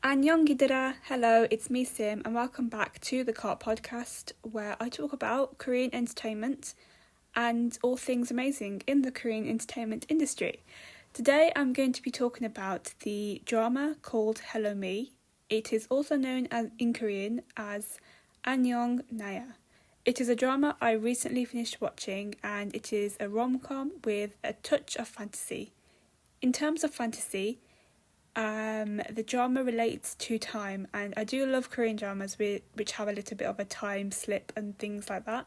An녕 얘들아, hello, it's me Sim and welcome back to the Cart Podcast where I talk about Korean entertainment and all things amazing in the Korean entertainment industry. Today I'm going to be talking about the drama called Hello Me. It is also known in Korean as 안녕, 나야. It is a drama I recently finished watching and it is a rom-com with a touch of fantasy. In terms of fantasy, the drama relates to time, and I do love Korean dramas which have a little bit of a time slip and things like that.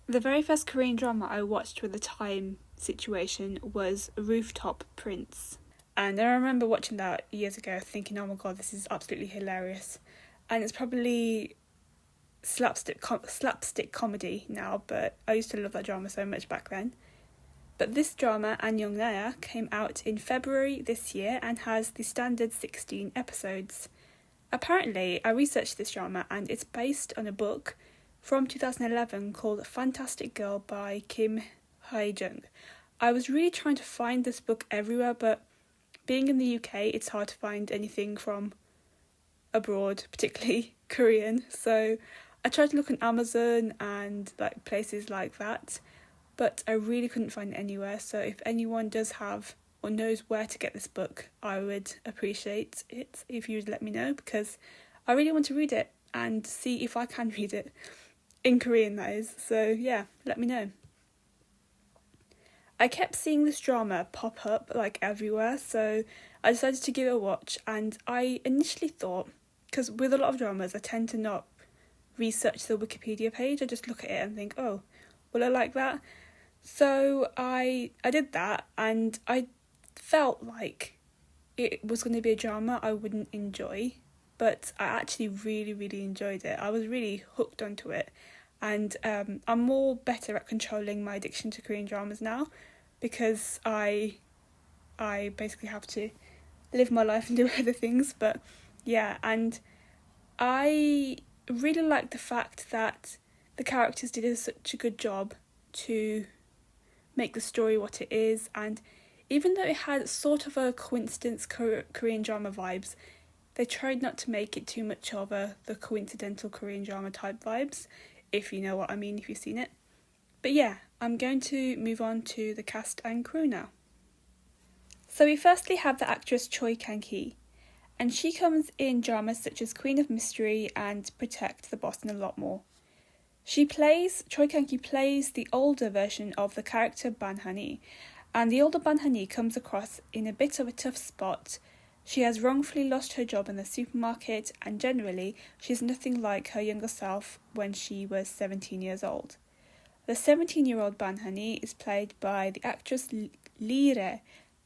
The very first Korean drama I watched with a time situation was Rooftop Prince, and I remember watching that years ago thinking, oh my god, this is absolutely hilarious, and it's probably slapstick comedy now, but I used to love that drama so much back then. But this drama, 안녕, 나야, came out in February this year and has the standard 16 episodes. Apparently, I researched this drama and it's based on a book from 2011 called Fantastic Girl by Kim Hae-jung. I was really trying to find this book everywhere, but being in the UK, it's hard to find anything from abroad, particularly Korean. So I tried to look on Amazon and places like that, but I really couldn't find it anywhere. So if anyone does have or knows where to get this book, I would appreciate it if you would let me know, because I really want to read it and see if I can read it in Korean, that is. So yeah, let me know. I kept seeing this drama pop up everywhere, so I decided to give it a watch. And I initially thought, because with a lot of dramas I tend to not research the Wikipedia page, I just look at it and think, oh, will I like that? So I did that, and I felt like it was going to be a drama I wouldn't enjoy, but I actually really, really enjoyed it. I was really hooked onto it, and I'm more better at controlling my addiction to Korean dramas now, because I basically have to live my life and do other things. But yeah, and I really liked the fact that the characters did such a good job to make the story what it is, and even though it had sort of a coincidence Korean drama vibes, they tried not to make it too much of the coincidental Korean drama type vibes, if you know what I mean, if you've seen it. But yeah, I'm going to move on to the cast and crew now. So we firstly have the actress Choi Kang-hee, and she comes in dramas such as Queen of Mystery and Protect the Boss and a lot more. Choi Kang-hee plays the older version of the character Ban-han-hee, and the older Ban-han-hee comes across in a bit of a tough spot. She has wrongfully lost her job in the supermarket, and generally she's nothing like her younger self when she was 17 years old. The 17-year-old Ban-han-hee is played by the actress Lee Re,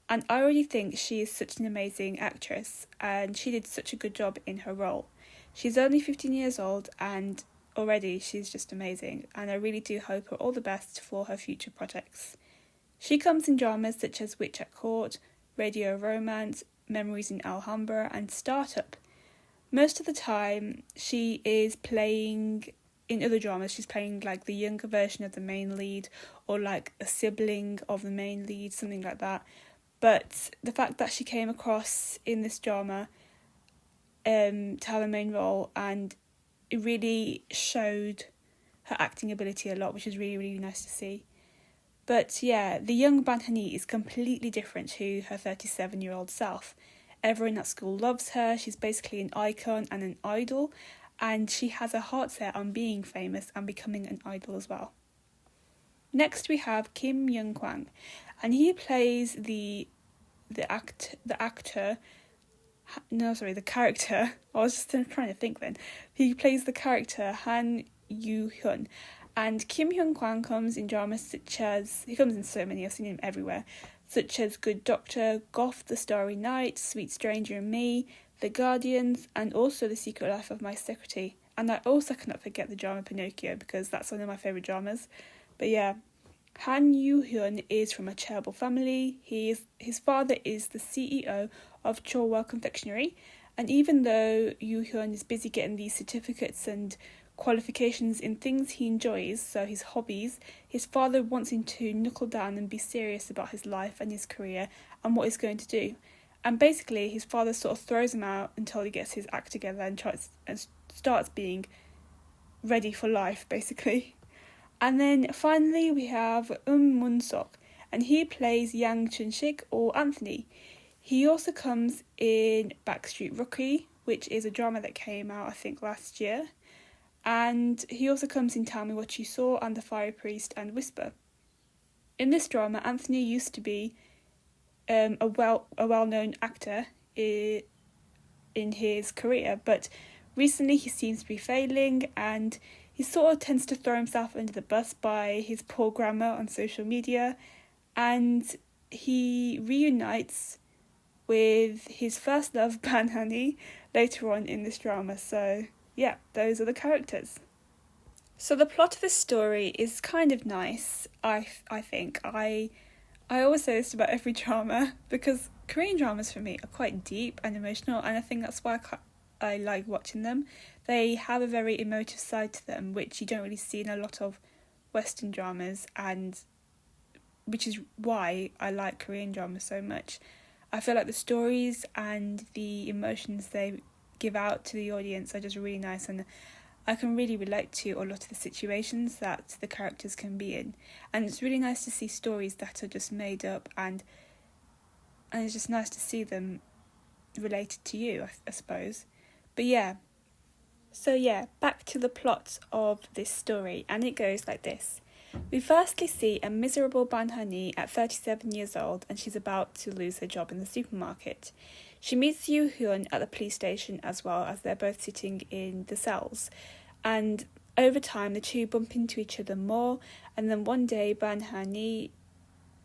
and I already think she is such an amazing actress, and she did such a good job in her role. She's only 15 years old, and already she's just amazing, and I really do hope her all the best for her future projects. She comes in dramas such as Witch at Court, Radio Romance, Memories in Alhambra, and Startup. Most of the time she is playing, in other dramas, she's playing the younger version of the main lead, or a sibling of the main lead, something like that. But the fact that she came across in this drama to have a main role, and it really showed her acting ability a lot, which is really, really nice to see. But yeah, the young Ban-han-hee is completely different to her 37-year-old self. Everyone at school loves her, she's basically an icon and an idol, and she has a heart set on being famous and becoming an idol as well. Next we have Kim Young-kwang, and he plays the character. I was just trying to think then. He plays the character Han Yoo-hyun, and Kim Hyun-kwang comes in dramas such as, he comes in so many, I've seen him everywhere, such as Good Doctor, Goth the Starry Night, Sweet Stranger and Me, The Guardians, and also The Secret Life of My Secretary. And I also cannot forget the drama Pinocchio, because that's one of my favourite dramas. But yeah, Han Yoo-hyun is from a charitable family. His father is the CEO of Chorwell Confectionery, and even though Yoo-hyun is busy getting these certificates and qualifications in things he enjoys, so his hobbies, his father wants him to knuckle down and be serious about his life and his career and what he's going to do. And basically his father sort of throws him out until he gets his act together and starts being ready for life, basically. And then finally we have Mun-sok, and he plays Yang Chun-sik, or Anthony. He also comes in Backstreet Rookie, which is a drama that came out I think last year. And he also comes in Tell Me What You Saw and The Fire Priest and Whisper. In this drama, Anthony used to be a well-known actor in his career, but recently he seems to be failing, and he sort of tends to throw himself under the bus by his poor grammar on social media, and he reunites with his first love, Ban Hani, later on in this drama. So yeah, those are the characters. So the plot of this story is kind of nice, I think. I always say this about every drama, because Korean dramas for me are quite deep and emotional, and I think that's why I like watching them. They have a very emotive side to them, which you don't really see in a lot of Western dramas, and which is why I like Korean dramas so much. I feel like the stories and the emotions they give out to the audience are just really nice, and I can really relate to a lot of the situations that the characters can be in. And it's really nice to see stories that are just made up, and it's just nice to see them related to you, I suppose. But yeah. So yeah, back to the plot of this story, and it goes like this. We firstly see a miserable Ban Hani at 37 years old, and she's about to lose her job in the supermarket. She meets Yoo Hyun at the police station as well, as they're both sitting in the cells. And over time, the two bump into each other more, and then one day Ban Hani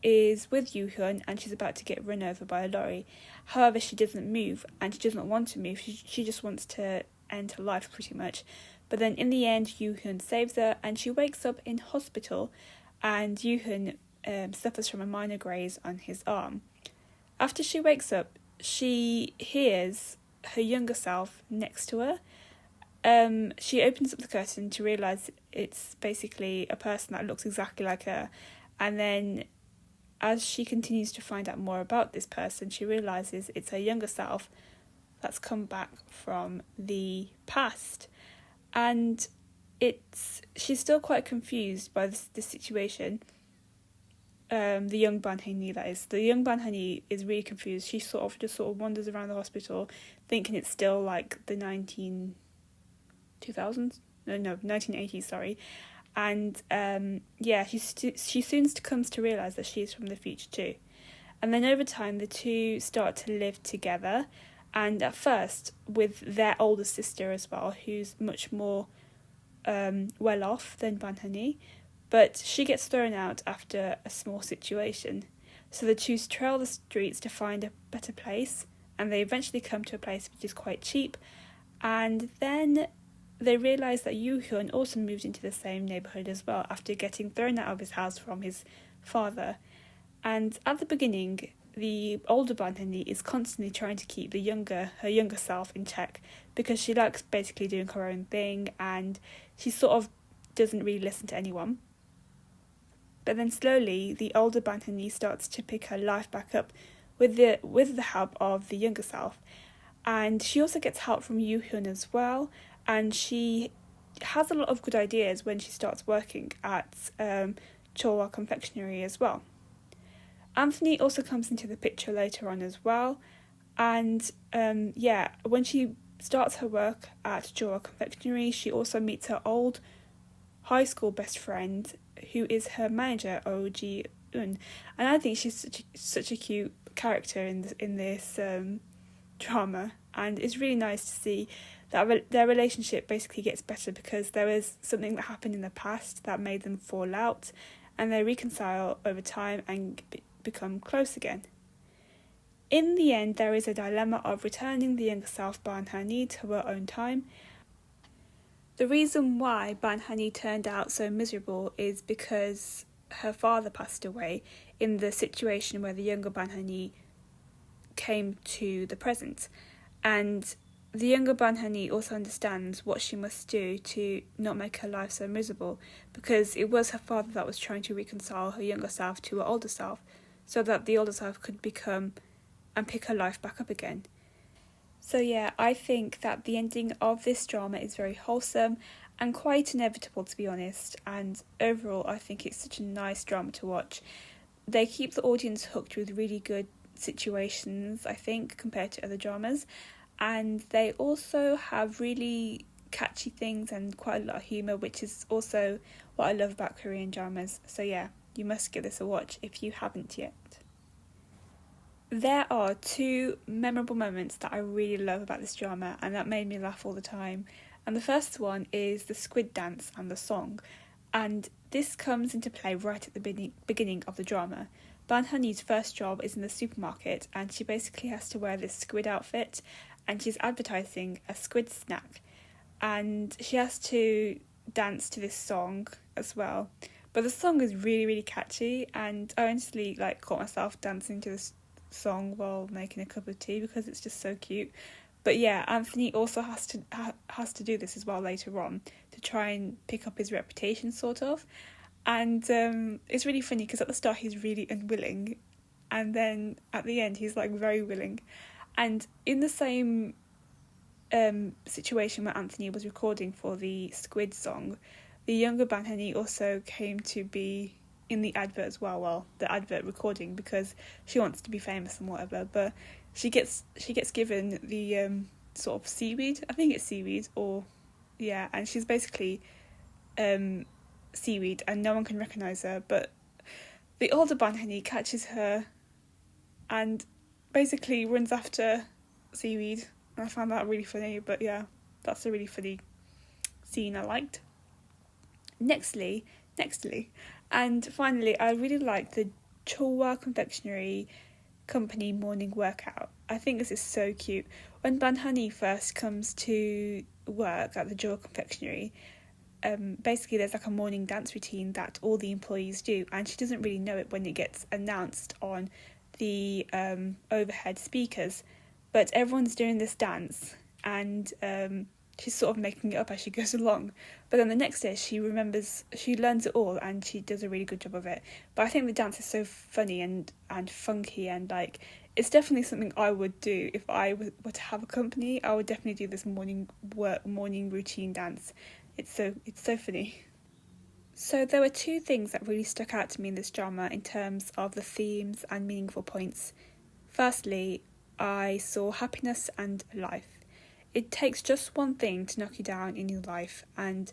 is with Yoo Hyun and she's about to get run over by a lorry. However, she doesn't move, and she doesn't want to move. She just wants to end her life, pretty much. But then in the end, Yoo Hyun saves her, and she wakes up in hospital, and Yoo Hyun suffers from a minor graze on his arm. After she wakes up, she hears her younger self next to her. She opens up the curtain to realise it's basically a person that looks exactly like her, and then as she continues to find out more about this person, she realises it's her younger self that's come back from the past. And she's still quite confused by this situation. The young Ban Hani, that is. The young Ban Hani is really confused. She sort of wanders around the hospital thinking it's still like the 1980s, sorry. And she soon comes to realise that she's from the future too. And then over time, the two start to live together, and at first with their older sister as well, who's much more well off than Ban Hani, but she gets thrown out after a small situation. So the two trail the streets to find a better place, and they eventually come to a place which is quite cheap, and then they realise that Yoo Hyun also moved into the same neighbourhood as well after getting thrown out of his house from his father. And at the beginning, the older Ban Hani is constantly trying to keep her younger self in check, because she likes basically doing her own thing, and she sort of doesn't really listen to anyone. But then slowly, the older Ban Hani starts to pick her life back up with the help of the younger self, and she also gets help from Yoo Hyun as well. And she has a lot of good ideas when she starts working at Chowa Confectionery as well. Anthony also comes into the picture later on as well. And when she starts her work at Chowa Confectionery, she also meets her old high school best friend, who is her manager, Oh Ji-eun. And I think she's such a cute character in this drama. And it's really nice to see that their relationship basically gets better, because there was something that happened in the past that made them fall out, and they reconcile over time and become close again. In the end, there is a dilemma of returning the younger self, Ban Hani, to her own time. The reason why Ban Hani turned out so miserable is because her father passed away in the situation where the younger Ban Hani came to the present. And the younger Ban Hani also understands what she must do to not make her life so miserable, because it was her father that was trying to reconcile her younger self to her older self, so that the older self could become and pick her life back up again. So yeah, I think that the ending of this drama is very wholesome and quite inevitable, to be honest, and overall I think it's such a nice drama to watch. They keep the audience hooked with really good situations, I think, compared to other dramas, and they also have really catchy things and quite a lot of humour, which is also what I love about Korean dramas. So yeah, you must give this a watch if you haven't yet. There are two memorable moments that I really love about this drama and that made me laugh all the time. And the first one is the squid dance and the song. And this comes into play right at the beginning of the drama. Ban Honey's first job is in the supermarket and she basically has to wear this squid outfit and she's advertising a squid snack. And she has to dance to this song as well. But the song is really, really catchy and I honestly caught myself dancing to this song while making a cup of tea because it's just so cute. But yeah, Anthony also has to do this as well later on to try and pick up his reputation, sort of. And it's really funny because at the start he's really unwilling and then at the end he's very willing. And in the same situation where Anthony was recording for the Squid song, the younger Ban Honey also came to be in the advert as well, the advert recording, because she wants to be famous and whatever, but she gets given the sort of seaweed, I think it's seaweed, and she's basically seaweed and no one can recognise her, but the older Ban Honey catches her and basically runs after seaweed, and I found that really funny. But yeah, that's a really funny scene I liked. Nextly, and finally, I really like the Chowa Confectionery Company morning workout. I think this is so cute. When Ban Honey first comes to work at the Chowa Confectionery, basically there's a morning dance routine that all the employees do, and she doesn't really know it when it gets announced on the overhead speakers. But everyone's doing this dance, and she's sort of making it up as she goes along. But then the next day she learns it all and she does a really good job of it. But I think the dance is so funny and funky and it's definitely something I would do if I were to have a company. I would definitely do this morning routine dance. It's so funny. So there were two things that really stuck out to me in this drama in terms of the themes and meaningful points. Firstly, I saw happiness and life. It takes just one thing to knock you down in your life, and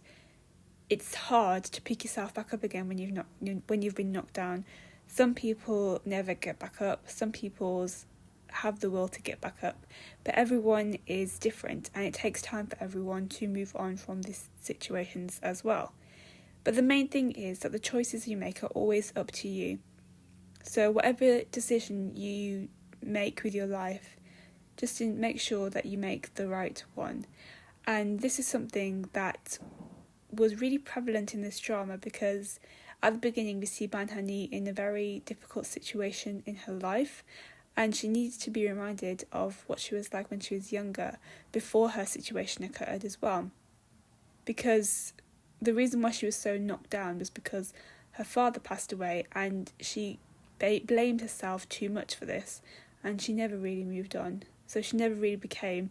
it's hard to pick yourself back up again when you've been knocked down. Some people never get back up. Some people have the will to get back up, but everyone is different, and it takes time for everyone to move on from these situations as well. But the main thing is that the choices you make are always up to you. So whatever decision you make with your life, just to make sure that you make the right one. And this is something that was really prevalent in this drama because at the beginning we see Ban Honey in a very difficult situation in her life, and she needs to be reminded of what she was like when she was younger before her situation occurred as well. Because the reason why she was so knocked down was because her father passed away and she blamed herself too much for this, and she never really moved on. So she never really became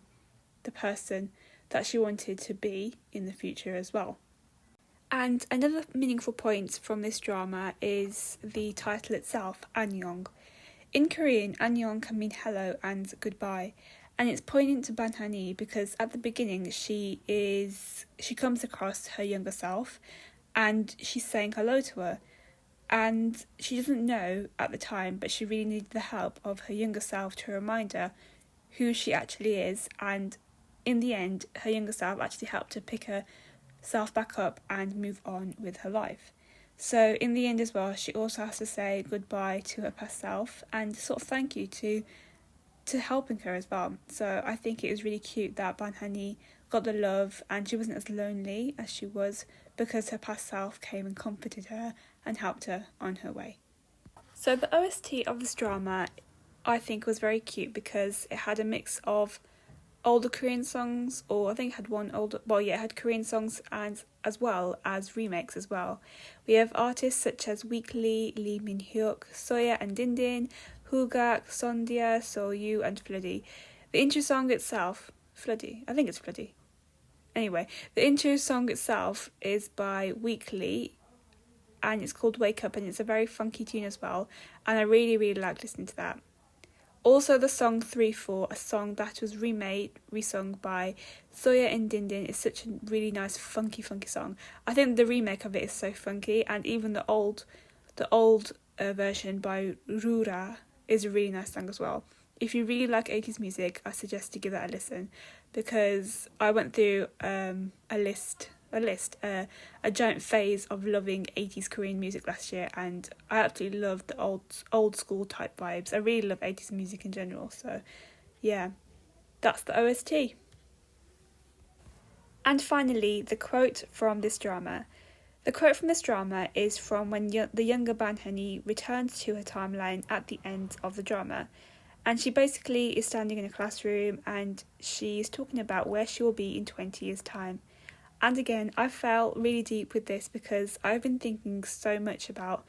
the person that she wanted to be in the future as well. And another meaningful point from this drama is the title itself, An녕. In Korean, An녕 can mean hello and goodbye, and it's poignant to Ban Honey because at the beginning she comes across her younger self and she's saying hello to her, and she doesn't know at the time, but she really needed the help of her younger self to remind her who she actually is. And in the end, her younger self actually helped her pick herself back up and move on with her life. So in the end as well, she also has to say goodbye to her past self and sort of thank you to helping her as well. So I think it was really cute that Ban Honey got the love and she wasn't as lonely as she was because her past self came and comforted her and helped her on her way. So the OST of this drama I think was very cute because it had a mix of older Korean songs, or I think it had Korean songs and as well as remakes as well. We have artists such as Weekly, Lee Min-hyuk, Soya and Din Din, Hugak, Sondia, Soyu, and Floody. The intro song itself, Floody, I think it's Floody. Anyway, the intro song itself is by Weekly, and it's called Wake Up, and it's a very funky tune as well, and I really, really like listening to that. Also, the song 3-4, a song that was resung by Soya and Dindin, is such a really nice, funky song. I think the remake of it is so funky, and even the old version by Rura is a really nice song as well. If you really like 80s music, I suggest to give that a listen, because I went through a giant phase of loving 80s Korean music last year, and I absolutely love the old school type vibes. I really love 80s music in general, so yeah, that's the OST. And finally, the quote from this drama. The quote from this drama is from when the younger Banhani returns to her timeline at the end of the drama. And she basically is standing in a classroom and she's talking about where she will be in 20 years' time. And again, I felt really deep with this because I've been thinking so much about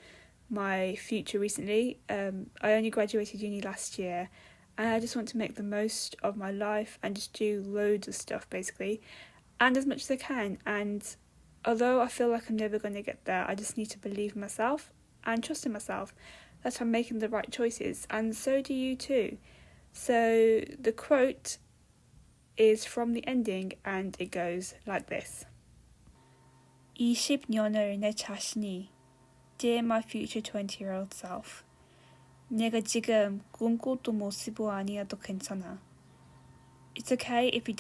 my future recently. I only graduated uni last year and I just want to make the most of my life and just do loads of stuff basically, and as much as I can. And although I feel like I'm never going to get there, I just need to believe in myself and trust in myself that I'm making the right choices, and so do you too. So the quote is from the ending and it goes like this. 20년을 내 자신이, dear my future 20-year-old self. 내가 지금 꿈꾸던 모습이 아니어도 괜찮아. It's okay if your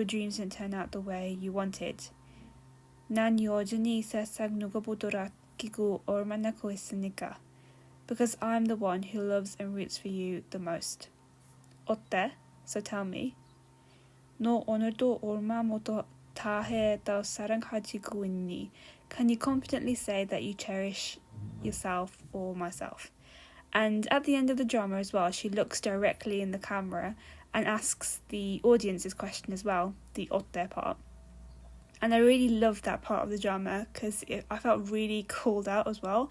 dreams didn't turn out the way you wanted. 난 여전히 세상 누구보다 아끼고 얼마나 고했으니까. Because I'm the one who loves and roots for you the most. 어때? So tell me. 너 오늘도 얼마나 더 사랑하고 있니? Can you confidently say that you cherish yourself or myself? And at the end of the drama as well, she looks directly in the camera and asks the audience this question as well, the 어때 part. And I really loved that part of the drama because I felt really called out as well.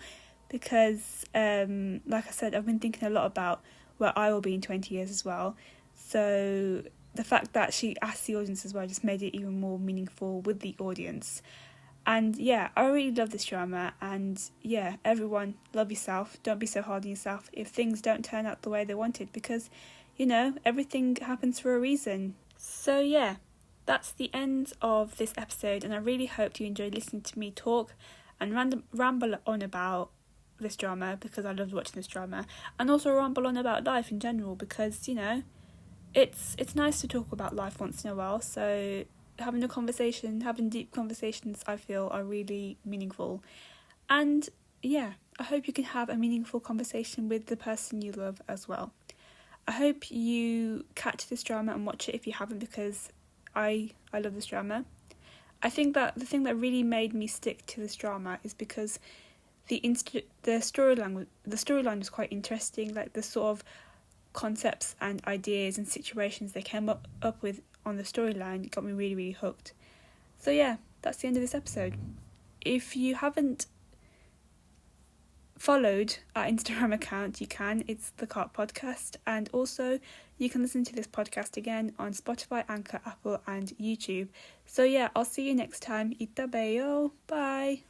Because, like I said, I've been thinking a lot about where I will be in 20 years as well. So the fact that she asked the audience as well just made it even more meaningful with the audience. And yeah, I really love this drama. And yeah, everyone, love yourself. Don't be so hard on yourself if things don't turn out the way they wanted. Because, everything happens for a reason. So yeah, that's the end of this episode. And I really hope you enjoyed listening to me talk and ramble on about this drama, because I loved watching this drama, and also ramble on about life in general, because it's nice to talk about life once in a while. So having deep conversations, I feel are really meaningful. And yeah, I hope you can have a meaningful conversation with the person you love as well. I hope you catch this drama and watch it if you haven't, because I love this drama. I think that the thing that really made me stick to this drama is because the storyline was quite interesting. Like the sort of concepts and ideas and situations they came up with on the storyline got me really, really hooked. So yeah, that's the end of this episode. If you haven't followed our Instagram account, you can. It's the Cart Podcast, and also you can listen to this podcast again on Spotify, Anchor, Apple, and YouTube. So yeah, I'll see you next time. Itta beyo. Bye.